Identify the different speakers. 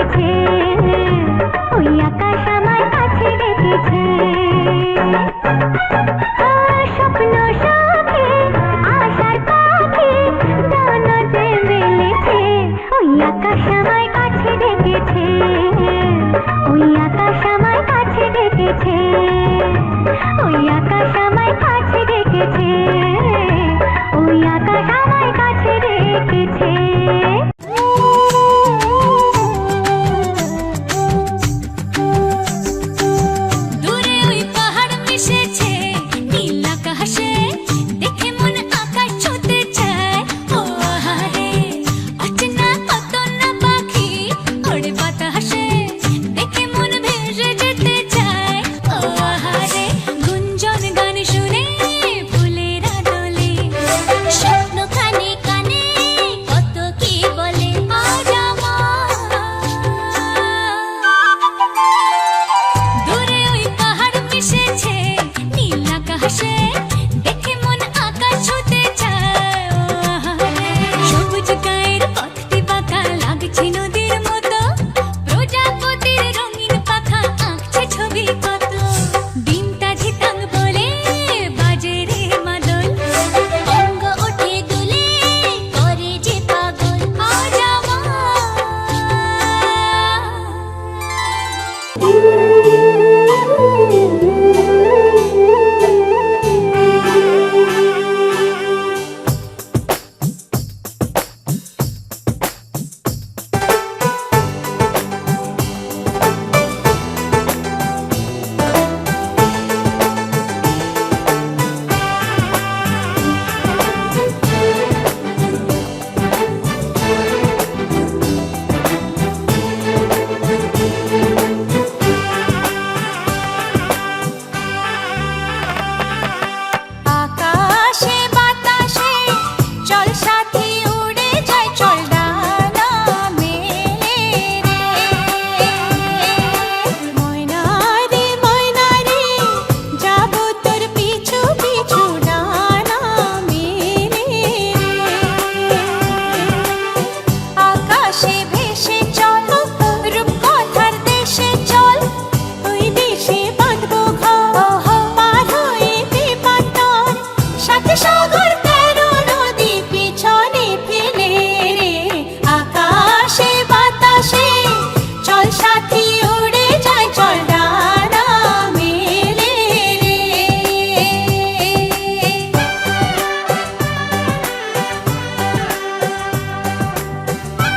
Speaker 1: ডেকেছে, ওই আকাশ আমায় কাছে ডেকেছে। স্বপ্ন সখী আশার পাখি ডানা যে মেলেছে, ওই আকাশ আমায় কাছে ডেকেছে, ওই আকাশ আমায় কাছে ডেকেছে, ওই আকাশ আমায় কাছে ডেকেছে, ওই আকাশ আমায় কাছে ডেকেছে।
Speaker 2: দূরে ওই পাহাড় মিশেছে নীল আকাশে, দেখে মন আকাশ ছুঁতে চায়। ও আহারে অচেনা কত না পাখি ওড়ে বাতাসে, দেখে মন ভেসে যেতে চায়। ও আহারে গুঞ্জন গান শুনে ফুলের আদলে, স্বপ্ন কানে কানে কত কি বলে। আজ আমার দূরে ওই পাহাড় মিশেছে নীল আকাশে,